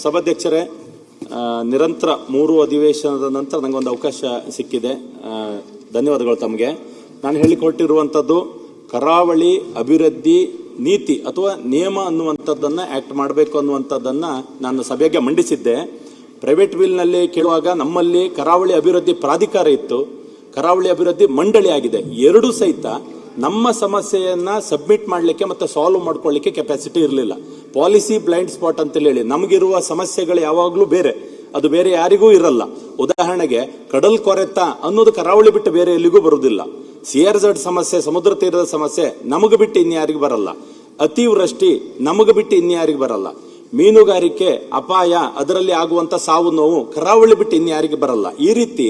ಸಭಾಧ್ಯಕ್ಷರೇ, ನಿರಂತರ 3 ಅಧಿವೇಶನದ ನಂತರ ನನಗೊಂದು ಅವಕಾಶ ಸಿಕ್ಕಿದೆ. ಧನ್ಯವಾದಗಳು ತಮಗೆ. ನಾನು ಹೇಳಿಕೊಟ್ಟಿರುವಂಥದ್ದು ಕರಾವಳಿ ಅಭಿವೃದ್ಧಿ ನೀತಿ ಅಥವಾ ನಿಯಮ ಅನ್ನುವಂಥದ್ದನ್ನು ಆಕ್ಟ್ ಮಾಡಬೇಕು ಅನ್ನುವಂಥದ್ದನ್ನು ನಾನು ಸಭೆಗೆ ಮಂಡಿಸಿದ್ದೆ. ಪ್ರೈವೇಟ್ ವಿಲ್ನಲ್ಲಿ ಕೇಳುವಾಗ ನಮ್ಮಲ್ಲಿ ಕರಾವಳಿ ಅಭಿವೃದ್ಧಿ ಪ್ರಾಧಿಕಾರ ಇತ್ತು, ಕರಾವಳಿ ಅಭಿವೃದ್ಧಿ ಮಂಡಳಿ ಆಗಿದೆ. ಎರಡೂ ಸಹಿತ ನಮ್ಮ ಸಮಸ್ಯೆಯನ್ನ ಸಬ್ಮಿಟ್ ಮಾಡಲಿಕ್ಕೆ ಮತ್ತೆ ಸಾಲ್ವ್ ಮಾಡ್ಕೊಳ್ಳಿಕ್ಕೆ ಕೆಪಾಸಿಟಿ ಇರಲಿಲ್ಲ. ಪಾಲಿಸಿ ಬ್ಲೈಂಡ್ ಸ್ಪಾಟ್ ಅಂತ ಹೇಳಿ ನಮಗಿರುವ ಸಮಸ್ಯೆಗಳು ಯಾವಾಗಲೂ ಬೇರೆ, ಅದು ಬೇರೆ ಯಾರಿಗೂ ಇರಲ್ಲ. ಉದಾಹರಣೆಗೆ ಕಡಲ್ ಕೊರೆತ ಅನ್ನೋದು ಕರಾವಳಿ ಬಿಟ್ಟು ಬೇರೆ ಎಲ್ಲಿಗೂ ಬರುವುದಿಲ್ಲ. CRZ ಸಮಸ್ಯೆ, ಸಮುದ್ರ ತೀರದ ಸಮಸ್ಯೆ ನಮಗೆ ಬಿಟ್ಟು ಇನ್ಯಾರಿಗೂ ಬರಲ್ಲ. ಅತಿವೃಷ್ಟಿ ನಮಗೆ ಬಿಟ್ಟು ಇನ್ಯಾರಿಗೂ ಬರಲ್ಲ. ಮೀನುಗಾರಿಕೆ ಅಪಾಯ, ಅದರಲ್ಲಿ ಆಗುವಂತ ಸಾವು ನೋವು ಕರಾವಳಿ ಬಿಟ್ಟು ಇನ್ಯಾರಿಗೆ ಬರಲ್ಲ. ಈ ರೀತಿ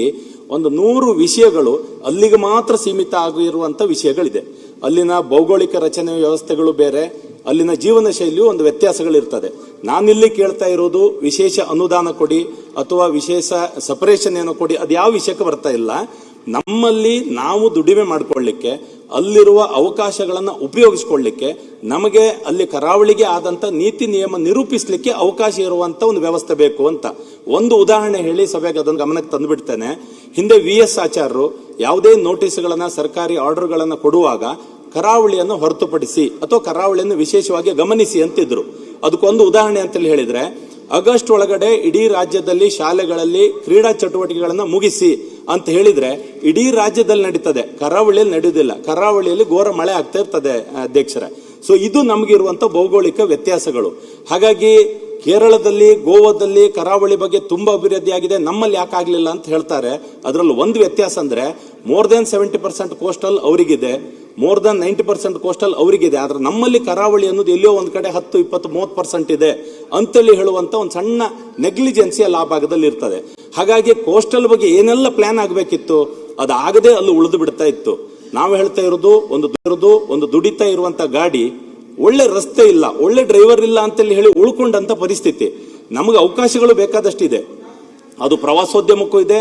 ಒಂದು 100 ವಿಷಯಗಳು ಅಲ್ಲಿಗೆ ಮಾತ್ರ ಸೀಮಿತ ಆಗಿರುವಂತ ವಿಷಯಗಳಿದೆ. ಅಲ್ಲಿನ ಭೌಗೋಳಿಕ ರಚನೆ ವ್ಯವಸ್ಥೆಗಳು ಬೇರೆ, ಅಲ್ಲಿನ ಜೀವನ ಶೈಲಿಯು ಒಂದು ವ್ಯತ್ಯಾಸಗಳಿರ್ತದೆ. ನಾನಿಲ್ಲಿ ಕೇಳ್ತಾ ಇರೋದು ವಿಶೇಷ ಅನುದಾನ ಕೊಡಿ ಅಥವಾ ವಿಶೇಷ ಸಪರೇಷನ್ ಏನೋ ಕೊಡಿ, ಅದು ಯಾವ ವಿಷಯಕ್ಕೆ ಬರ್ತಾ ಇಲ್ಲ. ನಮ್ಮಲ್ಲಿ ನಾವು ದುಡಿಮೆ ಮಾಡಿಕೊಳ್ಳಿಕ್ಕೆ, ಅಲ್ಲಿರುವ ಅವಕಾಶಗಳನ್ನು ಉಪಯೋಗಿಸಿಕೊಳ್ಳಿಕ್ಕೆ, ನಮಗೆ ಅಲ್ಲಿ ಕರಾವಳಿಗೆ ಆದಂತ ನೀತಿ ನಿಯಮ ನಿರೂಪಿಸಲಿಕ್ಕೆ ಅವಕಾಶ ಇರುವಂತ ಒಂದು ವ್ಯವಸ್ಥೆ ಬೇಕು ಅಂತ ಒಂದು ಉದಾಹರಣೆ ಹೇಳಿ ಸಭೆಗೆ ಅದನ್ನು ಗಮನಕ್ಕೆ ತಂದುಬಿಡ್ತೇನೆ. ಹಿಂದೆ VS ಆಚಾರ್ಯರು ಯಾವುದೇ ನೋಟಿಸ್ಗಳನ್ನ, ಸರ್ಕಾರಿ ಆರ್ಡರ್ಗಳನ್ನ ಕೊಡುವಾಗ ಕರಾವಳಿಯನ್ನು ಹೊರತುಪಡಿಸಿ ಅಥವಾ ಕರಾವಳಿಯನ್ನು ವಿಶೇಷವಾಗಿ ಗಮನಿಸಿ ಅಂತಿದ್ರು. ಅದಕ್ಕೊಂದು ಉದಾಹರಣೆ ಅಂತೇಳಿ ಹೇಳಿದ್ರೆ, ಆಗಸ್ಟ್ ಒಳಗಡೆ ಇಡೀ ರಾಜ್ಯದಲ್ಲಿ ಶಾಲೆಗಳಲ್ಲಿ ಕ್ರೀಡಾ ಚಟುವಟಿಕೆಗಳನ್ನ ಮುಗಿಸಿ ಅಂತ ಹೇಳಿದ್ರೆ ಇಡೀ ರಾಜ್ಯದಲ್ಲಿ ನಡೀತದೆ, ಕರಾವಳಿಯಲ್ಲಿ ನಡೆಯುವುದಿಲ್ಲ. ಕರಾವಳಿಯಲ್ಲಿ ಘೋರ ಮಳೆ ಆಗ್ತಾ ಇರ್ತದೆ ಅಧ್ಯಕ್ಷರೇ. ಸೊ ಇದು ನಮಗಿರುವಂತ ಭೌಗೋಳಿಕ ವ್ಯತ್ಯಾಸಗಳು. ಹಾಗಾಗಿ ಕೇರಳದಲ್ಲಿ, ಗೋವಾದಲ್ಲಿ ಕರಾವಳಿ ಬಗ್ಗೆ ತುಂಬಾ ಅಭಿವೃದ್ಧಿ ಆಗಿದೆ, ನಮ್ಮಲ್ಲಿ ಯಾಕಾಗ್ಲಿಲ್ಲ ಅಂತ ಹೇಳ್ತಾರೆ. ಅದರಲ್ಲಿ ಒಂದು ವ್ಯತ್ಯಾಸ ಅಂದ್ರೆ ಮೋರ್ ದೆನ್ 70% ಕೋಸ್ಟಲ್ ಅವರಿಗಿದೆ, ಮೋರ್ ದನ್ 90% ಕೋಸ್ಟಲ್ ಅವರಿಗಿದೆ. ಆದ್ರೆ ನಮ್ಮಲ್ಲಿ ಕರಾವಳಿ ಅನ್ನೋದು ಎಲ್ಲೋ ಒಂದ್ ಕಡೆ 10, 20, 30% ಇದೆ ಅಂತೇಳಿ ಹೇಳುವಂತ ಒಂದು ಸಣ್ಣ ನೆಗ್ಲಿಜೆನ್ಸಿ ಅಲ್ಲಿ ಆ ಭಾಗದಲ್ಲಿ ಇರ್ತದೆ. ಹಾಗಾಗಿ ಕೋಸ್ಟಲ್ ಬಗ್ಗೆ ಏನೆಲ್ಲ ಪ್ಲಾನ್ ಆಗಬೇಕಿತ್ತು ಅದಾಗದೆ ಅಲ್ಲಿ ಉಳಿದು ಬಿಡ್ತಾ ಇತ್ತು. ನಾವು ಹೇಳ್ತಾ ಇರೋದು ಒಂದು ದುಡಿತಾ ಇರುವಂತ ಗಾಡಿ, ಒಳ್ಳೆ ರಸ್ತೆ ಇಲ್ಲ, ಒಳ್ಳೆ ಡ್ರೈವರ್ ಇಲ್ಲ ಅಂತೇಳಿ ಹೇಳಿ ಉಳ್ಕೊಂಡಂತ ಪರಿಸ್ಥಿತಿ. ನಮಗೆ ಅವಕಾಶಗಳು ಬೇಕಾದಷ್ಟಿದೆ, ಅದು ಪ್ರವಾಸೋದ್ಯಮಕ್ಕೂ ಇದೆ,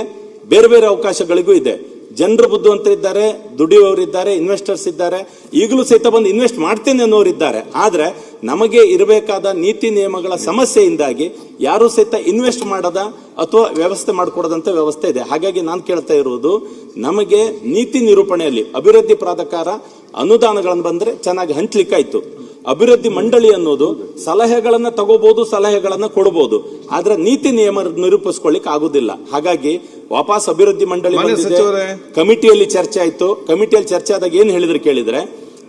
ಬೇರೆ ಬೇರೆ ಅವಕಾಶಗಳಿಗೂ ಇದೆ. ಜನರು ಬುದ್ಧಿವಂತರಿದ್ದಾರೆ, ದುಡಿಯುವವರಿದ್ದಾರೆ, ಇನ್ವೆಸ್ಟರ್ಸ್ ಇದ್ದಾರೆ, ಈಗಲೂ ಸಹಿತ ಬಂದು ಇನ್ವೆಸ್ಟ್ ಮಾಡ್ತೇನೆ ಅನ್ನೋರಿದ್ದಾರೆ. ಆದ್ರೆ ನಮಗೆ ಇರಬೇಕಾದ ನೀತಿ ನಿಯಮಗಳ ಸಮಸ್ಯೆಯಿಂದಾಗಿ ಯಾರು ಸಹಿತ ಇನ್ವೆಸ್ಟ್ ಮಾಡದ ಅಥವಾ ವ್ಯವಸ್ಥೆ ಮಾಡಿಕೊಡದಂತ ವ್ಯವಸ್ಥೆ ಇದೆ. ಹಾಗಾಗಿ ನಾನು ಕೇಳ್ತಾ ಇರುವುದು, ನಮಗೆ ನೀತಿ ನಿರೂಪಣೆಯಲ್ಲಿ ಅಭಿವೃದ್ಧಿ ಪ್ರಾಧಿಕಾರ ಅನುದಾನಗಳನ್ನು ಬಂದ್ರೆ ಚೆನ್ನಾಗಿ ಹಂಚ್ಲಿಕ್ಕಾಯ್ತು. ಅಭಿವೃದ್ಧಿ ಮಂಡಳಿ ಅನ್ನೋದು ಸಲಹೆಗಳನ್ನ ತಗೋಬಹುದು, ಸಲಹೆಗಳನ್ನ ಕೊಡಬಹುದು, ಆದ್ರೆ ನೀತಿ ನಿಯಮ ನಿರೂಪಿಸ್ಕೊಳ್ಳಿಕ್ ಆಗುದಿಲ್ಲ. ಹಾಗಾಗಿ ವಾಪಸ್ ಅಭಿವೃದ್ಧಿ ಮಂಡಳಿ ಕಮಿಟಿಯಲ್ಲಿ ಚರ್ಚೆ ಆಯ್ತು. ಕಮಿಟಿಯಲ್ಲಿ ಚರ್ಚೆ ಆದಾಗ ಏನ್ ಹೇಳಿದ್ರು ಕೇಳಿದ್ರೆ,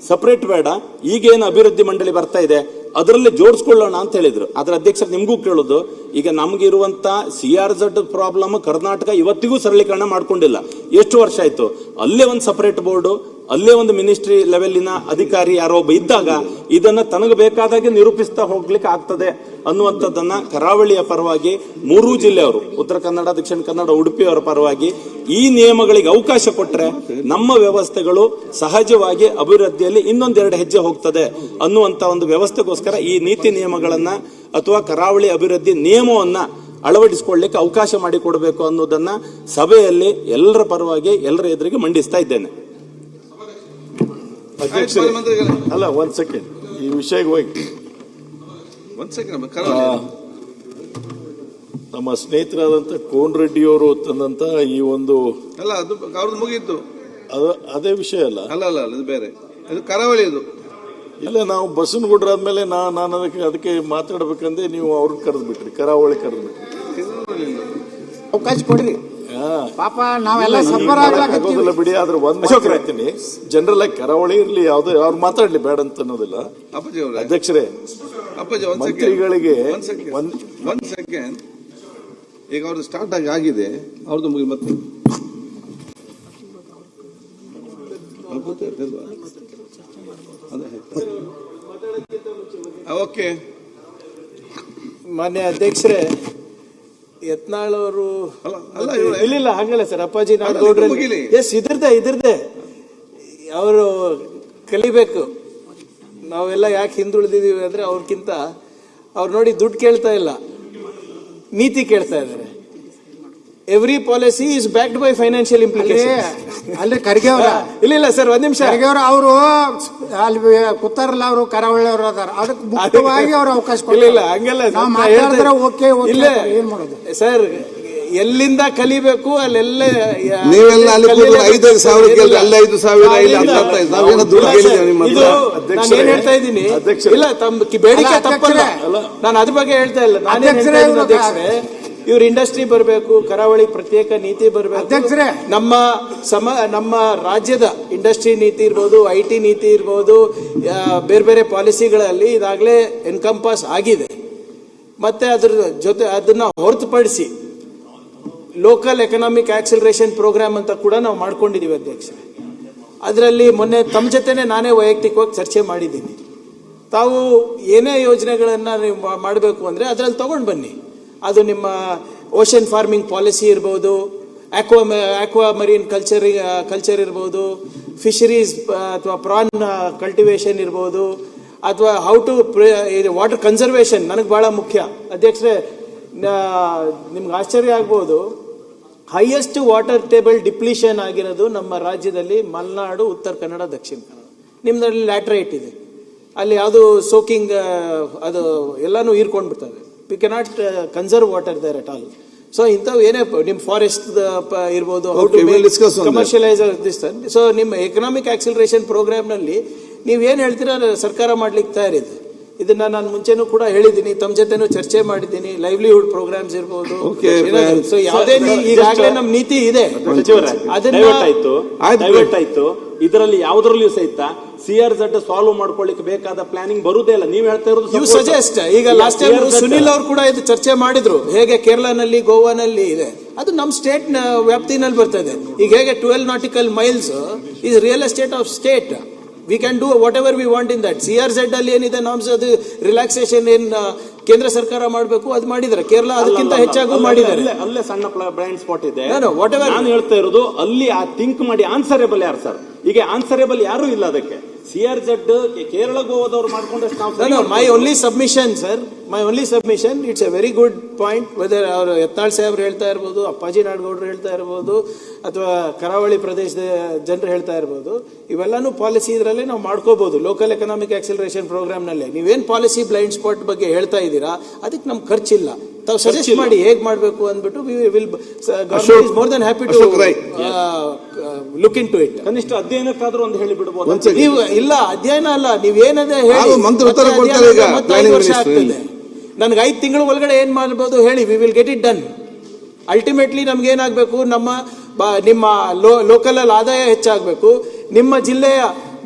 ಸಪರೇಟ್ ಬೇಡ, ಈಗೇನು ಅಭಿವೃದ್ಧಿ ಮಂಡಳಿ ಬರ್ತಾ ಇದೆ ಅದರಲ್ಲಿ ಜೋಡಿಸ್ಕೊಳ್ಳೋಣ ಅಂತ ಹೇಳಿದ್ರು. ಅದ್ರ ಅಧ್ಯಕ್ಷರು ನಿಮ್ಗೂ ಕೇಳೋದು, ಈಗ ನಮ್ಗಿರುವಂತ CRZ ಪ್ರಾಬ್ಲಮ್ ಕರ್ನಾಟಕ ಇವತ್ತಿಗೂ ಸರಳೀಕರಣ ಮಾಡ್ಕೊಂಡಿಲ್ಲ. ಎಷ್ಟು ವರ್ಷ ಆಯ್ತು? ಅಲ್ಲೇ ಒಂದು ಸಪರೇಟ್ ಬೋರ್ಡು, ಅಲ್ಲೇ ಒಂದು ಮಿನಿಸ್ಟ್ರಿ ಲೆವೆಲಿನ ಅಧಿಕಾರಿ ಯಾರೋ ಒಬ್ಬ ಇದ್ದಾಗ ಇದನ್ನ ತನಗೆ ಬೇಕಾದಾಗೆ ನಿರೂಪಿಸ್ತಾ ಹೋಗ್ಲಿಕ್ಕೆ ಆಗ್ತದೆ ಅನ್ನುವಂಥದ್ದನ್ನ ಕರಾವಳಿಯ ಪರವಾಗಿ 3 ಜಿಲ್ಲೆಯವರು, ಉತ್ತರ ಕನ್ನಡ, ದಕ್ಷಿಣ ಕನ್ನಡ, ಉಡುಪಿಯವರ ಪರವಾಗಿ ಈ ನಿಯಮಗಳಿಗೆ ಅವಕಾಶ ಕೊಟ್ರೆ ನಮ್ಮ ವ್ಯವಸ್ಥೆಗಳು ಸಹಜವಾಗಿ ಅಭಿವೃದ್ಧಿಯಲ್ಲಿ ಇನ್ನೊಂದೆರಡು ಹೆಜ್ಜೆ ಹೋಗ್ತದೆ ಅನ್ನುವಂತ ಒಂದು ವ್ಯವಸ್ಥೆಗೋಸ್ಕರ ಈ ನೀತಿ ನಿಯಮಗಳನ್ನ ಅಥವಾ ಕರಾವಳಿ ಅಭಿವೃದ್ಧಿ ನಿಯಮವನ್ನ ಅಳವಡಿಸಿಕೊಳ್ಳಲಿಕ್ಕೆ ಅವಕಾಶ ಮಾಡಿಕೊಡಬೇಕು ಅನ್ನೋದನ್ನ ಸಭೆಯಲ್ಲಿ ಎಲ್ಲರ ಪರವಾಗಿ ಎಲ್ಲರ ಎದುರಿಗೆ ಮಂಡಿಸ್ತಾ ಇದ್ದೇನೆ. ಅಲ್ಲ, ಒಂದ್ ಸೆಕೆಂಡ್, ಈ ವಿಷಯಕ್ಕೆ ಹೋಗಿ ನಮ್ಮ ಸ್ನೇಹಿತರಾದಂತ ಕೋನ್ ರೆಡ್ಡಿಯವರು ತಂದಂತ ಈ ಒಂದು ಅಲ್ಲ, ಅದು ಅವ್ರದ್ದು ಮುಗಿಯಿತು, ಅದೇ ವಿಷಯ ಅಲ್ಲ. ಅಲ್ಲ, ಅದು ಬೇರೆ, ಅದು ಕರಾವಳಿ. ಅದು ಇಲ್ಲ, ನಾವು ಬಸವನಗುಡ್ರಾದ್ಮೇಲೆ ನಾನು ಅದಕ್ಕೆ ಮಾತಾಡ್ಬೇಕಂದ್ರೆ ನೀವು ಅವ್ರನ್ನ ಕರೆದು ಬಿಟ್ರಿ, ಕರಾವಳಿ ಕರೆದು ಬಿಟ್ರಿ. ಅವಕಾಶ ಕೊಡ್ರಿ ಪಾಪ, ನಾವೆಲ್ಲ ಸಫರ್ ಆಗೋದಿಲ್ಲ ಬಿಡಿ. ಆದ್ರೆ ಒಂದ್ ಹೇಳ್ತೀನಿ, ಜನರಲ್ ಆಗಿ ಕರಾವಳಿ ಇರ್ಲಿ, ಯಾವ್ದು ಅವ್ರು ಮಾತಾಡ್ಲಿ, ಬೇಡ ಅಂತ ಅನ್ನೋದಿಲ್ಲ. ಅಧ್ಯಕ್ಷರೇ, ಮಂತ್ರಿಗಳಿಗೆ ಒಂದ್ ಸೆಕೆಂಡ್, ಈಗ ಅವ್ರದ್ದು ಸ್ಟಾರ್ಟ್ ಆಗಿದೆ, ಅವ್ರದ್ದು ಮುಗಿ ಮತ್ತೆ ಓಕೆ. ಮಾನ್ಯ ಅಧ್ಯಕ್ಷರೇ, ಯತ್ನಾಳ್ ಅವರು ಇಲ್ಲ ಹಂಗಲ್ಲ ಸರ್, ಅಪ್ಪಾಜಿ ನಾಡಗೌಡ್ರೆ ಎಸ್ ಇದ್ರದ್ದೇ ಅವರು ಕಲಿಬೇಕು. ನಾವೆಲ್ಲ ಯಾಕೆ ಹಿಂದುಳಿದಿದೀವಿ ಅಂದ್ರೆ ಅವ್ರಕ್ಕಿಂತ ಅವ್ರು ನೋಡಿ ದುಡ್ಡು ಕೇಳ್ತಾ ಇಲ್ಲ, ನೀತಿ ಕೇಳ್ತಾ ಇದ್ದಾರೆ. Every policy is backed by financial implication. ಅಲ್ಲಿ ಖರ್ಗೆ ಅವರ ಇಲ್ಲ ಸರ್, ಒಂದ್ ನಿಮಿಷ. ಖರ್ಗೆ ಅವರು ಅಲ್ಲಿ ಕೂತಾರಲ್ಲ, ಅವರು ಕರಾವಳಿ ಅವರು ಅದಾರ, ಅದಕ್ಕೆ ಮುಖ್ಯವಾಗಿ ಅವ್ರ ಅವಕಾಶ ಇಲ್ಲ ಹಂಗೆಲ್ಲ ನಾವು ಮಾತಾಡಿದ್ರೆ ಓಕೆ ಇಲ್ಲ ಏನ್ ಮಾಡೋದು ಸರ್, ಎಲ್ಲಿಂದ ಕಲಿಬೇಕು ಅಲ್ಲೆಲ್ಲ ನೀವೆಲ್ಲ ಅಲ್ಲಿ 5,000 ಅಲ್ಲಿ 5,000 ಇಲ್ಲಿ 10,000 ನಾವೇನೋ ದುಡ್ಡು ಕೇಳಿದ್ದೇವೆ ನಿಮ್ಮ ಹತ್ರ. ನಾನು ಏನ್ ಹೇಳ್ತಾ ಇದ್ದೀನಿ, ಇಲ್ಲ ತಮ್ಮ ಬೇಡಿಕೆ ತಪ್ಪಲ್ಲ, ನಾನು ಅದ್ರ ಬಗ್ಗೆ ಹೇಳ್ತಾ ಇಲ್ಲ. ನಾನೇನ್ ಅಧ್ಯಕ್ಷರೇ, ಇವ್ರ ಇಂಡಸ್ಟ್ರಿ ಬರಬೇಕು, ಕರಾವಳಿ ಪ್ರತ್ಯೇಕ ನೀತಿ ಬರಬೇಕು. ನಮ್ಮ ರಾಜ್ಯದ ಇಂಡಸ್ಟ್ರಿ ನೀತಿ ಇರ್ಬೋದು, IT ನೀತಿ ಇರ್ಬೋದು, ಬೇರೆ ಬೇರೆ ಪಾಲಿಸಿಗಳಲ್ಲಿ ಇದಾಗಲೇ ಎನ್ಕಂಪಾಸ್ ಆಗಿದೆ. ಮತ್ತೆ ಅದ್ರ ಜೊತೆ ಅದನ್ನ ಹೊರತುಪಡಿಸಿ ಲೋಕಲ್ ಎಕನಾಮಿಕ್ ಆಕ್ಸಿಲರೇಷನ್ ಪ್ರೋಗ್ರಾಮ್ ಅಂತ ಕೂಡ ನಾವು ಮಾಡ್ಕೊಂಡಿದೀವಿ ಅಧ್ಯಕ್ಷ. ಅದರಲ್ಲಿ ಮೊನ್ನೆ ತಮ್ಮ ಜೊತೆನೆ ನಾನೇ ವೈಯಕ್ತಿಕವಾಗಿ ಚರ್ಚೆ ಮಾಡಿದ್ದೀನಿ. ತಾವು ಏನೇ ಯೋಜನೆಗಳನ್ನ ನೀವು ಮಾಡಬೇಕು ಅಂದ್ರೆ ಅದರಲ್ಲಿ ತಗೊಂಡು ಬನ್ನಿ. ಅದು ನಿಮ್ಮ ಓಷನ್ ಫಾರ್ಮಿಂಗ್ ಪಾಲಿಸಿ ಇರ್ಬೋದು, ಆಕ್ವಾ ಮರೀನ್ ಕಲ್ಚರ್ ಇರ್ಬೋದು, ಫಿಶರೀಸ್ ಅಥವಾ ಪ್ರಾನ್ ಕಲ್ಟಿವೇಶನ್ ಇರ್ಬೋದು, ಅಥವಾ ಹೌ ಟು ವಾಟರ್ ಕನ್ಸರ್ವೇಷನ್ ನನಗೆ ಬಹಳ ಮುಖ್ಯ ಅಧ್ಯಕ್ಷರೇ. ನಿಮ್ಗೆ ಆಶ್ಚರ್ಯ ಆಗ್ಬೋದು, ಹೈಯೆಸ್ಟ್ ವಾಟರ್ ಟೇಬಲ್ ಡಿಪ್ಲೀಷನ್ ಆಗಿರೋದು ನಮ್ಮ ರಾಜ್ಯದಲ್ಲಿ ಮಲೆನಾಡು, ಉತ್ತರ ಕನ್ನಡ, ದಕ್ಷಿಣ ಕನ್ನಡ. ನಿಮ್ದಲ್ಲಿ ಲ್ಯಾಟ್ರೈಟ್ ಇದೆ, ಅಲ್ಲಿ ಯಾವುದು ಸೋಕಿಂಗ್ ಅದು ಎಲ್ಲಾನು ಹೀರ್ಕೊಂಡು ಬಿಡ್ತದೆ. We cannot conserve water there at all. So ಇಂಥವು ಏನೇ ನಿಮ್ಮ ಫಾರೆಸ್ಟ್ ಇರ್ಬೋದು, how to commercialise this. So ನಿಮ್ಮ ಎಕನಾಮಿಕ್ ಆಕ್ಸಿಲರೇಷನ್ ಪ್ರೋಗ್ರಾಮ್ನಲ್ಲಿ ನೀವೇನು ಹೇಳ್ತೀರಾ ಸರ್ಕಾರ ಮಾಡ್ಲಿಕ್ಕೆ ತಯಾರಿದೆ. ಇದನ್ನ ನಾನು ಮುಂಚೆನೂ ಕೂಡ ಹೇಳಿದ್ದೀನಿ, ತಮ್ಮ ಜೊತೆನೂ ಚರ್ಚೆ ಮಾಡಿದ್ದೀನಿ. ಲೈವ್ಲಿಹುಡ್ ಪ್ರೋಗ್ರಾಮ್ಸ್ ಇರ್ಬೋದು, ಸೊ ಯಾವುದೇ ಈಗಾಗಲೇ ನಮ್ಮ ನೀತಿ ಇದೆ. ಆಯ್ತು, ಇದರಲ್ಲಿ ಯಾವುದ್ರಲ್ಲಿಯೂ ಸಹಿತ CRZ ಸಾಲ್ವ್ ಮಾಡ್ಕೊಳ್ಳಿಕ್ಕೆ ಬೇಕಾದ ಪ್ಲಾನಿಂಗ್ ಬರುದೇ ಇಲ್ಲ. ನೀವು ಹೇಳ್ತಾ ಇರೋದು ಯು ಸಜೆಸ್ಟ್. ಈಗ ಲಾಸ್ಟ್ ಟೈಮ್ ಸುನಿಲ್ ಅವರು ಕೂಡ ಇದು ಚರ್ಚೆ ಮಾಡಿದ್ರು, ಹೇಗೆ ಕೇರಳನಲ್ಲಿ, ಗೋವಾನಲ್ಲಿ ಇದೆ, ಅದು ನಮ್ಮ ಸ್ಟೇಟ್ ವ್ಯಾಪ್ತಿನಲ್ಲಿ ಬರ್ತದೆ. ಈಗ ಹೇಗೆ 12 nautical miles is real estate of state. We can do what ever we want in that. CRZ ಅಲ್ಲಿ ಏನಿದೆ ನಾಮ್ಸ್, ಅದು ರಿಲ್ಯಾಕ್ಸೇಷನ್ ಏನ್ ಕೇಂದ್ರ ಸರ್ಕಾರ ಮಾಡಬೇಕು ಅದು ಮಾಡಿದ್ದಾರೆ. ಕೇರಳ ಅದಕ್ಕಿಂತ ಹೆಚ್ಚಾಗೂ ಮಾಡಿದ್ದಾರೆ. ಅಲ್ಲೇ ಸಣ್ಣ ಬ್ಲೈಂಡ್ ಸ್ಪಾಟ್ ಇದೆ. ವಾಟ್ ಎವರ್ ನಾನು ಹೇಳ್ತಾ ಇರೋದು, ಅಲ್ಲಿ ಆ ಥಿಂಕ್ ಮಾಡಿ ಆನ್ಸರೇಬಲ್ ಯಾರು ಸರ್? ಈಗ ಆನ್ಸರೇಬಲ್ ಯಾರು ಇಲ್ಲ ಅದಕ್ಕೆ. CRZ ಕೇರಳ ಗೋವಾದವ್ರು ಮಾಡ್ಕೊಂಡಷ್ಟು ನಾವು. My only submission sir, my only submission, it's a very good point. Whether ಅವರು ಯತ್ನಾಳ್ ಸಾಹೇಬ್ರು ಹೇಳ್ತಾ ಇರ್ಬೋದು, ಅಪ್ಪಾಜಿ ನಾಡಗೌಡರು ಹೇಳ್ತಾ ಇರ್ಬೋದು, ಅಥವಾ ಕರಾವಳಿ ಪ್ರದೇಶದ ಜನರು ಹೇಳ್ತಾ ಇರ್ಬೋದು, ಇವೆಲ್ಲಾನು ಪಾಲಿಸಿ ಇದರಲ್ಲೇ ನಾವು ಮಾಡ್ಕೋಬಹುದು. ಲೋಕಲ್ ಎಕನಾಮಿಕ್ ಆಕ್ಸಿಲರೇಷನ್ ಪ್ರೋಗ್ರಾಮ್ ನಲ್ಲಿ ನೀವೇನ್ ಪಾಲಿಸಿ ಬ್ಲೈಂಡ್ ಸ್ಪಾಟ್ ಬಗ್ಗೆ ಹೇಳ್ತಾ ಇದ್ದೀರಾ, ಅದಕ್ಕೆ ನಮ್ ಖರ್ಚಿಲ್ಲ. ತಾವು ಸಜೆಸ್ಟ್ ಮಾಡಿ ಹೇಗ್ ಮಾಡಬೇಕು ಅಂದ್ಬಿಟ್ಟು government is more than happy to look into it. ಕನಿಷ್ಠ ಅಧ್ಯಯನಕ್ಕಾದ್ರೂ ಒಂದು ಹೇಳಿ ಬಿಡಬಹುದು. ನೀವು ಇಲ್ಲ ಅಧ್ಯಯನ ಅಲ್ಲ, ನೀವೇನದೇ ಹೇಳಿ. 5 ವರ್ಷ ಆಗ್ತದೆ, ನನ್ಗೆ 5 ತಿಂಗಳ ಒಳಗಡೆ ಏನ್ ಮಾಡಬಹುದು ಹೇಳಿ, we will get it done. Ultimately ನಮ್ಗೆ ಏನಾಗಬೇಕು, ನಿಮ್ಮ ಲೋಕಲ್ ಅಲ್ಲಿ ಆದಾಯ ಹೆಚ್ಚಾಗಬೇಕು, ನಿಮ್ಮ ಜಿಲ್ಲೆಯ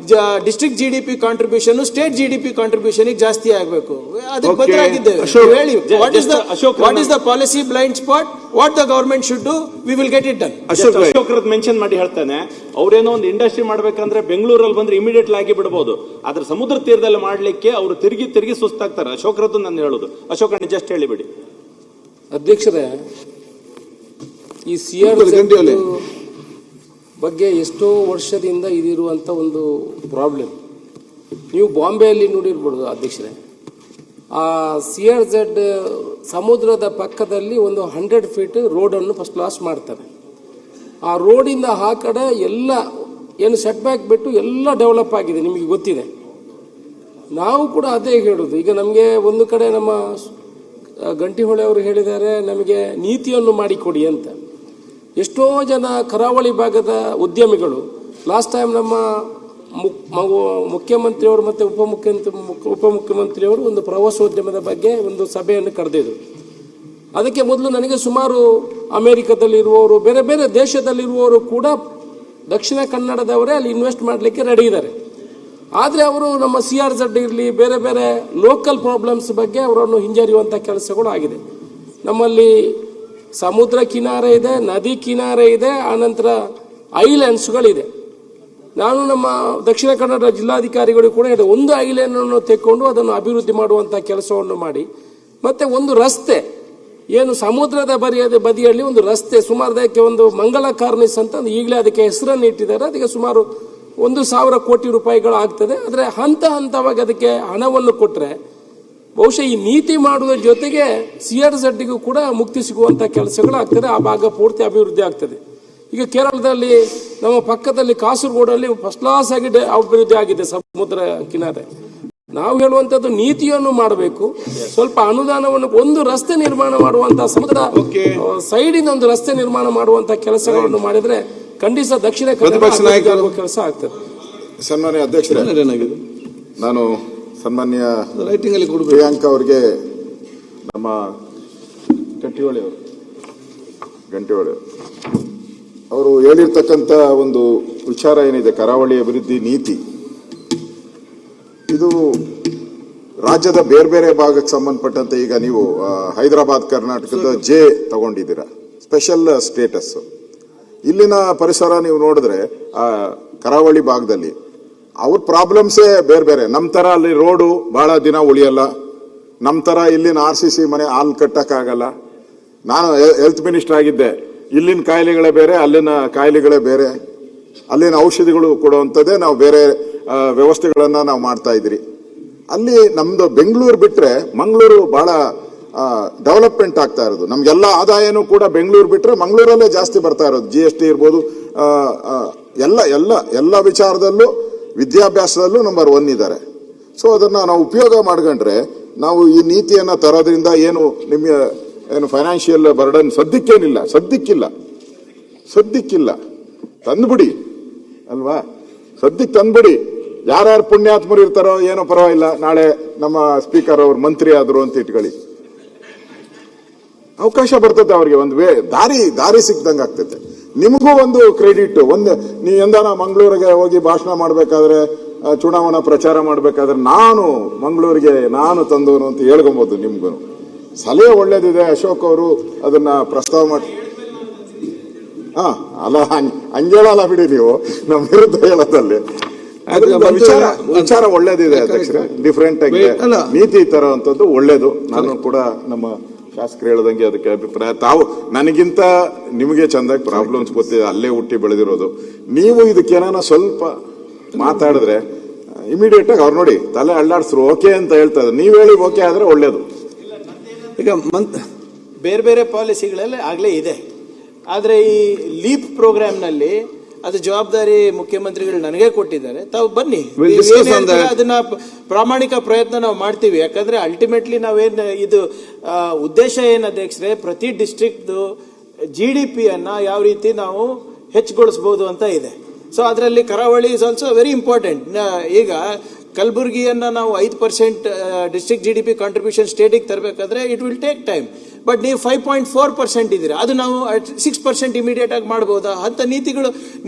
district GDP contribution state GDP contribution ಜಾಸ್ತಿ ಆಗಬೇಕು. ಅದಕ್ಕೆ ಬದಲಾಗಿದ್ದೇವೆ. ಹೇಳಿ, what is the policy blind spot, what the government should do, we will get it done. Ashok mention ಮಾಡಿ ಹೇಳ್ತಾನೆ, ಅವ್ರೇನೋ ಒಂದು ಇಂಡಸ್ಟ್ರಿ ಮಾಡ್ಬೇಕಂದ್ರೆ ಬೆಂಗಳೂರಲ್ಲಿ ಬಂದ್ರೆ ಇಮಿಡಿಯೇಟ್ ಆಗಿ ಬಿಡಬಹುದು, ಆದ್ರೆ ಸಮುದ್ರ ತೀರದಲ್ಲಿ ಮಾಡ್ಲಿಕ್ಕೆ ಅವರು ತಿರುಗಿ ಸುಸ್ತಾಗ್ತಾರೆ. ಅಶೋಕ್ರದ್ದು ನಾನು ಹೇಳುದು. ಅಶೋಕ್ ಜಸ್ಟ್ ಹೇಳಿಬಿಡಿ. ಅಧ್ಯಕ್ಷರೇ, ಈ CRZ ಬಗ್ಗೆ ಎಷ್ಟೋ ವರ್ಷದಿಂದ ಇದಿರುವಂಥ ಒಂದು ಪ್ರಾಬ್ಲಮ್. ನೀವು ಬಾಂಬೆಯಲ್ಲಿ ನೋಡಿರ್ಬೋದು ಅಧ್ಯಕ್ಷರೇ, ಆ CRZ ಸಮುದ್ರದ ಪಕ್ಕದಲ್ಲಿ ಒಂದು 100 ಫೀಟ್ ರೋಡನ್ನು ಫಸ್ಟ್ ಕ್ಲಾಸ್ ಮಾಡ್ತಾರೆ. ಆ ರೋಡಿಂದ ಆ ಕಡೆ ಎಲ್ಲ ಏನು ಸೆಟ್ ಬ್ಯಾಕ್ ಬಿಟ್ಟು ಎಲ್ಲ ಡೆವಲಪ್ ಆಗಿದೆ, ನಿಮಗೆ ಗೊತ್ತಿದೆ. ನಾವು ಕೂಡ ಅದೇ ಹೇಳೋದು. ಈಗ ನಮಗೆ ಒಂದು ಕಡೆ ನಮ್ಮ ಗಂಟಿಹೊಳೆ ಅವರು ಹೇಳಿದ್ದಾರೆ, ನಮಗೆ ನೀತಿಯನ್ನು ಮಾಡಿಕೊಡಿ ಅಂತ. ಎಷ್ಟೋ ಜನ ಕರಾವಳಿ ಭಾಗದ ಉದ್ಯಮಿಗಳು ಲಾಸ್ಟ್ ಟೈಮ್ ನಮ್ಮ ಮುಖ್ಯಮಂತ್ರಿಯವರು ಮತ್ತು ಉಪಮುಖ್ಯಮಂತ್ರಿಯವರು ಒಂದು ಪ್ರವಾಸೋದ್ಯಮದ ಬಗ್ಗೆ ಒಂದು ಸಭೆಯನ್ನು ಕರೆದಿದ್ರು. ಅದಕ್ಕೆ ಮೊದಲು ನನಗೆ ಸುಮಾರು ಅಮೆರಿಕದಲ್ಲಿರುವವರು, ಬೇರೆ ಬೇರೆ ದೇಶದಲ್ಲಿರುವವರು ಕೂಡ ದಕ್ಷಿಣ ಕನ್ನಡದವರೇ ಅಲ್ಲಿ ಇನ್ವೆಸ್ಟ್ ಮಾಡಲಿಕ್ಕೆ ರೆಡಿ ಇದ್ದಾರೆ. ಆದರೆ ಅವರು ನಮ್ಮ CRZ ಇರಲಿ, ಬೇರೆ ಬೇರೆ ಲೋಕಲ್ ಪ್ರಾಬ್ಲಮ್ಸ್ ಬಗ್ಗೆ ಅವರನ್ನು ಹಿಂಜರಿಯುವಂಥ ಕೆಲಸಗಳು ಆಗಿದೆ. ನಮ್ಮಲ್ಲಿ ಸಮುದ್ರ ಕಿನಾರೆ ಇದೆ, ನದಿ ಕಿನಾರೆ ಇದೆ, ಆನಂತರ ಐಲ್ಯಾಂಡ್ಸ್ಗಳಿದೆ. ನಾನು ನಮ್ಮ ದಕ್ಷಿಣ ಕನ್ನಡ ಜಿಲ್ಲಾಧಿಕಾರಿಗಳು ಕೂಡ ಇದೆ, ಒಂದು ಐಲ್ಯಾಂಡ್ ಅನ್ನು ತೆಕ್ಕೊಂಡು ಅದನ್ನು ಅಭಿವೃದ್ಧಿ ಮಾಡುವಂಥ ಕೆಲಸವನ್ನು ಮಾಡಿ, ಮತ್ತೆ ಒಂದು ರಸ್ತೆ ಏನು ಸಮುದ್ರದ ಬದಿಯಲ್ಲಿ ಒಂದು ರಸ್ತೆ ಸುಮಾರು ಅದಕ್ಕೆ ಒಂದು ಮಂಗಳ ಕಾರ್ನಿಸ್ ಅಂತ ಈಗಲೇ ಅದಕ್ಕೆ ಹೆಸರನ್ನು ಇಟ್ಟಿದ್ದಾರೆ. ಅದಕ್ಕೆ ಸುಮಾರು 1,000 ಕೋಟಿ ರೂಪಾಯಿಗಳು ಆಗ್ತದೆ. ಆದರೆ ಹಂತವಾಗಿ ಅದಕ್ಕೆ ಹಣವನ್ನು ಕೊಟ್ಟರೆ ಬಹುಶಃ ಈ ನೀತಿ ಮಾಡುವ ಜೊತೆಗೆ CRZಗೂ ಕೂಡ ಮುಕ್ತಿ ಸಿಗುವಂಥ ಕೆಲಸಗಳಾಗ್ತದೆ. ಆ ಭಾಗ ಪೂರ್ತಿ ಅಭಿವೃದ್ಧಿ ಆಗ್ತದೆ. ಈಗ ಕೇರಳದಲ್ಲಿ ನಮ್ಮ ಪಕ್ಕದಲ್ಲಿ ಕಾಸರಗೋಡಲ್ಲಿ ಫಸ್ಟ್ ಕ್ಲಾಸ್ ಆಗಿ ಅಭಿವೃದ್ಧಿ ಆಗಿದೆ ಸಮುದ್ರ ಕಿನಾರೆ. ನಾವು ಹೇಳುವಂತದ್ದು ನೀತಿಯನ್ನು ಮಾಡಬೇಕು, ಸ್ವಲ್ಪ ಅನುದಾನವನ್ನು, ಒಂದು ರಸ್ತೆ ನಿರ್ಮಾಣ ಮಾಡುವಂತಹ ಸಮುದ್ರ ಸೈಡಿನ ಒಂದು ರಸ್ತೆ ನಿರ್ಮಾಣ ಮಾಡುವಂತಹ ಕೆಲಸಗಳನ್ನು ಮಾಡಿದ್ರೆ ಖಂಡಿತ ದಕ್ಷಿಣ ಕನ್ನಡ ಕೆಲಸ ಆಗ್ತದೆ. ಸನ್ಮಾನ್ಯ ಅಧ್ಯಕ್ಷರೇ, ಏನಾಗಿದೆ ನಾನು ಸನ್ಮಾನ್ಯ ರೈಟಿಂಗ್ ಅಲ್ಲಿ ಕೊಡ್ಬೇಕು. ಪ್ರಿಯಾಂಕಾ ಅವರಿಗೆ, ನಮ್ಮ ಗಂಟಿಹೊಳಿ ಅವರು ಹೇಳಿರ್ತಕ್ಕಂಥ ಒಂದು ವಿಚಾರ ಏನಿದೆ, ಕರಾವಳಿ ಅಭಿವೃದ್ಧಿ ನೀತಿ, ಇದು ರಾಜ್ಯದ ಬೇರೆ ಬೇರೆ ಭಾಗಕ್ಕೆ ಸಂಬಂಧಪಟ್ಟಂತೆ ಈಗ ನೀವು ಹೈದರಾಬಾದ್ ಕರ್ನಾಟಕದ ಜೆ ತಗೊಂಡಿದ್ದೀರಾ, ಸ್ಪೆಷಲ್ ಸ್ಟೇಟಸ್. ಇಲ್ಲಿನ ಪರಿಸರ ನೀವು ನೋಡಿದ್ರೆ ಕರಾವಳಿ ಭಾಗದಲ್ಲಿ ಅವ್ರ ಪ್ರಾಬ್ಲಮ್ಸೇ ಬೇರೆ ಬೇರೆ. ನಮ್ಮ ತರ ಅಲ್ಲಿ ರೋಡು ಬಹಳ ದಿನ ಉಳಿಯಲ್ಲ, ನಮ್ಮ ತರ ಇಲ್ಲಿನ RCC ಮನೆ ಹಾಲು ಕಟ್ಟಕ್ಕಾಗಲ್ಲ. ನಾನು ಹೆಲ್ತ್ ಮಿನಿಸ್ಟರ್ ಆಗಿದ್ದೆ, ಇಲ್ಲಿನ ಕಾಯಿಲೆಗಳೇ ಬೇರೆ, ಅಲ್ಲಿನ ಕಾಯಿಲೆಗಳೇ ಬೇರೆ, ಅಲ್ಲಿನ ಔಷಧಿಗಳು ಕೊಡುವಂಥದ್ದೇ ನಾವು ಬೇರೆ ವ್ಯವಸ್ಥೆಗಳನ್ನ ನಾವು ಮಾಡ್ತಾ ಇದ್ರಿ. ಅಲ್ಲಿ ನಮ್ದು ಬೆಂಗಳೂರು ಬಿಟ್ರೆ ಮಂಗಳೂರು ಬಹಳ ಡೆವಲಪ್ಮೆಂಟ್ ಆಗ್ತಾ ಇರೋದು. ನಮ್ಗೆಲ್ಲ ಆದಾಯನೂ ಕೂಡ ಬೆಂಗಳೂರು ಬಿಟ್ರೆ ಮಂಗಳೂರಲ್ಲೇ ಜಾಸ್ತಿ ಬರ್ತಾ ಇರೋದು. GST ಇರ್ಬೋದು, ಎಲ್ಲ ವಿಚಾರದಲ್ಲೂ, ವಿದ್ಯಾಭ್ಯಾಸದಲ್ಲೂ ನಂಬರ್ 1 ಇದ್ದಾರೆ. ಸೊ ಅದನ್ನ ನಾವು ಉಪಯೋಗ ಮಾಡ್ಕೊಂಡ್ರೆ, ನಾವು ಈ ನೀತಿಯನ್ನ ತರೋದ್ರಿಂದ ಏನು ಫೈನಾನ್ಷಿಯಲ್ ಬರ್ಡನ್ ಸದ್ಯಕ್ಕಿಲ್ಲ, ತಂದ್ಬಿಡಿ ಅಲ್ವಾ, ಸದ್ಯಕ್ಕೆ ತಂದ್ಬಿಡಿ. ಯಾರ್ಯಾರು ಪುಣ್ಯಾತ್ಮರು ಇರ್ತಾರೋ ಏನೋ ಪರವಾಗಿಲ್ಲ, ನಾಳೆ ನಮ್ಮ ಸ್ಪೀಕರ್ ಅವ್ರ ಮಂತ್ರಿ ಆದ್ರು ಅಂತ ಇಟ್ಕೊಳ್ಳಿ, ಅವಕಾಶ ಬರ್ತದೆ ಅವ್ರಿಗೆ, ಒಂದು ದಾರಿ ಸಿಕ್ದಂಗೆ ಆಗ್ತೈತೆ. ನಿಮಗೂ ಒಂದು ಕ್ರೆಡಿಟ್. ನೀವು ಎಂದಾನ ಮಂಗಳೂರಿಗೆ ಹೋಗಿ ಭಾಷಣ ಮಾಡ್ಬೇಕಾದ್ರೆ, ಚುನಾವಣಾ ಪ್ರಚಾರ ಮಾಡ್ಬೇಕಾದ್ರೆ, ಮಂಗಳೂರಿಗೆ ನಾನು ತಂದವನು ಅಂತ ಹೇಳ್ಕೊಬಹುದು. ನಿಮ್ಗೂ ಸಲಹೆ ಒಳ್ಳೇದಿದೆ. ಅಶೋಕ್ ಅವರು ಅದನ್ನ ಪ್ರಸ್ತಾವ ಮಾಡಿ, ಅಲ್ಲ ಹಂಗೇಳಲ್ಲ ಬಿಡಿ, ನೀವು ನಮ್ಮ ವಿರುದ್ಧ ಹೇಳೋದಲ್ಲಿ ವಿಚಾರ ಒಳ್ಳೇದಿದೆ ಅಧ್ಯಕ್ಷರೇ. ಡಿಫ್ರೆಂಟ್ ಆಗಿ ನೀತಿ ತರುವಂತದ್ದು ಒಳ್ಳೇದು. ನಾನು ಕೂಡ ನಮ್ಮ ಶಾಸಕರು ಹೇಳ್ದಂಗೆ ಅದಕ್ಕೆ ಅಭಿಪ್ರಾಯ. ನನಗಿಂತ ನಿಮಗೆ ಚಂದಾಗಿ ಪ್ರಾಬ್ಲಮ್ಸ್ ಗೊತ್ತಿದೆ, ಅಲ್ಲೇ ಹುಟ್ಟಿ ಬೆಳೆದಿರೋದು. ನೀವು ಇದಕ್ಕೇನ ಸ್ವಲ್ಪ ಮಾತಾಡಿದ್ರೆ ಇಮಿಡಿಯೇಟ್ ಆಗಿ ಅವ್ರು ನೋಡಿ ತಲೆ ಅಳ್ಳಾಡ್ಸ್ರು ಓಕೆ ಅಂತ ಹೇಳ್ತಾ ಇದ್ರು. ನೀವ್ ಹೇಳಿ ಓಕೆ ಆದ್ರೆ ಒಳ್ಳೇದು. ಈಗ ಬೇರೆ ಬೇರೆ ಪಾಲಿಸಿಗಳೆಲ್ಲ ಆಗ್ಲೇ ಇದೆ, ಆದ್ರೆ ಈ ಲೀಪ್ ಪ್ರೋಗ್ರಾಮ್ನಲ್ಲಿ ಅದು ಜವಾಬ್ದಾರಿ ಮುಖ್ಯಮಂತ್ರಿಗಳು ನನಗೆ ಕೊಟ್ಟಿದ್ದಾರೆ. ತಾವು ಬನ್ನಿ, ಅದನ್ನ ಪ್ರಾಮಾಣಿಕ ಪ್ರಯತ್ನ ನಾವು ಮಾಡ್ತೀವಿ. ಯಾಕಂದ್ರೆ ಅಲ್ಟಿಮೇಟ್ಲಿ ಇದು ಉದ್ದೇಶ ಏನ್ ಅಧ್ಯಕ್ಷರೇ, ಪ್ರತಿ ಡಿಸ್ಟ್ರಿಕ್ಟ್ GDP ಅನ್ನ ಯಾವ ರೀತಿ ನಾವು ಹೆಚ್ಚುಗೊಳಿಸಬಹುದು ಅಂತ ಇದೆ. ಸೊ ಅದರಲ್ಲಿ ಕರಾವಳಿ ಇಸ್ ಆಲ್ಸೋ ವೆರಿ ಇಂಪಾರ್ಟೆಂಟ್. ಈಗ ಕಲಬುರಗಿಯನ್ನ ನಾವು 5% ಡಿಸ್ಟ್ರಿಕ್ಟ್ GDP ಕಾಂಟ್ರಿಬ್ಯೂಷನ್ ಸ್ಟೇಟಿಗೆ ತರಬೇಕಾದ್ರೆ it will take time. But ನೀವು 5.4% ಇದ್ದೀರಾ, ಅದು ನಾವು 6% ಇಮಿಡಿಯೇಟ್ ಆಗಿ ಮಾಡಬಹುದಾ? ಅಂತ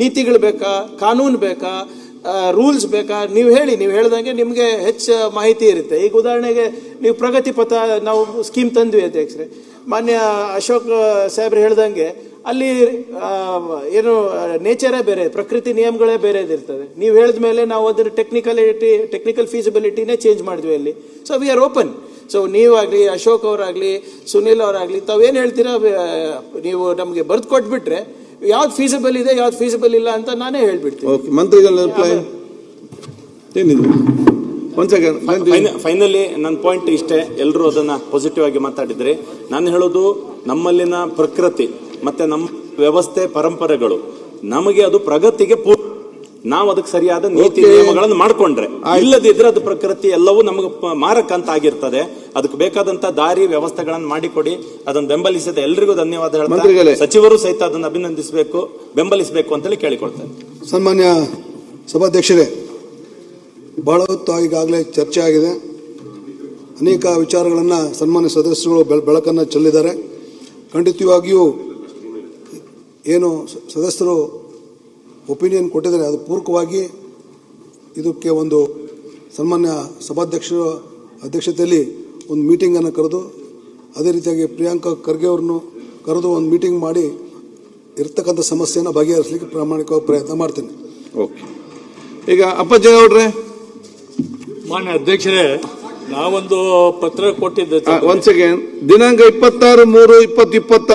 ನೀತಿಗಳು ಬೇಕಾ, ಕಾನೂನು ಬೇಕಾ, ರೂಲ್ಸ್ ಬೇಕಾ? ನೀವು ಹೇಳ್ದಂಗೆ ನಿಮಗೆ ಹೆಚ್ಚು ಮಾಹಿತಿ ಇರುತ್ತೆ. ಈಗ ಉದಾಹರಣೆಗೆ ನೀವು ಪ್ರಗತಿ ಪಥ ನಾವು ಸ್ಕೀಮ್ ತಂದ್ವಿ ಅಧ್ಯಕ್ಷರೇ, ಮಾನ್ಯ ಅಶೋಕ್ ಸಾಹೇಬ್ರು ಹೇಳ್ದಂಗೆ ಅಲ್ಲಿ ಏನು ನೇಚರೇ ಬೇರೆ, ಪ್ರಕೃತಿ ನಿಯಮಗಳೇ ಬೇರೆ ಇರ್ತದೆ. ನೀವು ಹೇಳಿದ ಮೇಲೆ ನಾವು ಅದರ ಟೆಕ್ನಿಕಲ್ ಫೀಸಿಬಿಲಿಟಿನೇ ಚೇಂಜ್ ಮಾಡಿದ್ವಿ ಅಲ್ಲಿ. So we are open. So ನೀವಾಗಲಿ, ಅಶೋಕ್ ಅವರಾಗಲಿ, ಸುನಿಲ್ ಅವರಾಗಲಿ, ತಾವೇನು ಹೇಳ್ತೀರಾ ನೀವು ನಮಗೆ ಬರ್ದು ಕೊಟ್ಬಿಟ್ರೆ ಯಾವ್ದು ಫೀಸಿಬಲ್ ಇದೆ, ಯಾವ್ದು ಫೀಸಿಬಲ್ ಇಲ್ಲ ಅಂತ ನಾನೇ ಹೇಳ್ಬಿಡ್ತೀನಿ. ಮಂತ್ರಿಗಳ ಫೈನಲಿ ನನ್ನ ಪಾಯಿಂಟ್ ಇಷ್ಟೇ. ಎಲ್ಲರೂ ಅದನ್ನ ಪಾಸಿಟಿವ್ ಆಗಿ ಮಾತಾಡಿದ್ರೆ, ನಾನು ಹೇಳೋದು ನಮ್ಮಲ್ಲಿನ ಪ್ರಕೃತಿ ಮತ್ತೆ ನಮ್ಮ ವ್ಯವಸ್ಥೆ, ಪರಂಪರೆಗಳು ನಮಗೆ ಅದು ಪ್ರಗತಿಗೆ ನಾವು ಅದಕ್ಕೆ ಸರಿಯಾದ ನೀತಿ ನಿಯಮಗಳನ್ನು ಮಾಡ್ಕೊಂಡ್ರೆ, ಇಲ್ಲದಿದ್ರೆ ಅದು ಪ್ರಕೃತಿ ಎಲ್ಲವೂ ನಮಗೆ ಮಾರಕ ಅಂತ ಆಗಿರ್ತದೆ. ಅದಕ್ಕೆ ಬೇಕಾದಂತ ದಾರಿ ವ್ಯವಸ್ಥೆಗಳನ್ನು ಮಾಡಿಕೊಡಿ, ಅದನ್ನು ಬೆಂಬಲಿಸಿದ ಎಲ್ರಿಗೂ ಧನ್ಯವಾದ ಹೇಳ್ತಾರೆ. ಸಚಿವರು ಸಹಿತ ಅದನ್ನು ಅಭಿನಂದಿಸಬೇಕು, ಬೆಂಬಲಿಸಬೇಕು ಅಂತೇಳಿ ಕೇಳಿಕೊಳ್ತೇನೆ. ಸನ್ಮಾನ್ಯ ಸಭಾಧ್ಯಕ್ಷರೇ, ಬಹಳ ಹೊತ್ತು ಈಗಾಗಲೇ ಚರ್ಚೆ ಆಗಿದೆ. ಅನೇಕ ವಿಚಾರಗಳನ್ನು ಸನ್ಮಾನ್ಯ ಸದಸ್ಯರುಗಳು ಬೆಳಕನ್ನು ಚೆಲ್ಲಿದ್ದಾರೆ. ಖಂಡಿತವಾಗಿಯೂ ಏನು ಸದಸ್ಯರು ಒಪಿನಿಯನ್ ಕೊಟ್ಟಿದ್ದಾರೆ ಅದು ಪೂರಕವಾಗಿ ಇದಕ್ಕೆ ಒಂದು ಸನ್ಮಾನ್ಯ ಸಭಾಧ್ಯಕ್ಷರ ಅಧ್ಯಕ್ಷತೆಯಲ್ಲಿ ಒಂದು ಮೀಟಿಂಗನ್ನು ಕರೆದು, ಅದೇ ರೀತಿಯಾಗಿ ಪ್ರಿಯಾಂಕಾ ಖರ್ಗೆ ಅವ್ರನ್ನು ಕರೆದು ಒಂದು ಮೀಟಿಂಗ್ ಮಾಡಿ ಇರ್ತಕ್ಕಂಥ ಸಮಸ್ಯೆಯನ್ನು ಬಗೆಹರಿಸಲಿಕ್ಕೆ ಪ್ರಾಮಾಣಿಕವಾಗಿ ಪ್ರಯತ್ನ ಮಾಡ್ತೇನೆ. ಓಕೆ. ಈಗ ಅಪ್ಪಾಜಿ ಅವ್ರೆ, ಮಾನ್ಯ ಅಧ್ಯಕ್ಷರೇ, ನಾವೊಂದು ಪತ್ರ ಕೊಟ್ಟಿದ್ದೆ. ಒಂದ್ ಸೆಕೆಂಡ್. ದಿನಾಂಕ 26/3/2026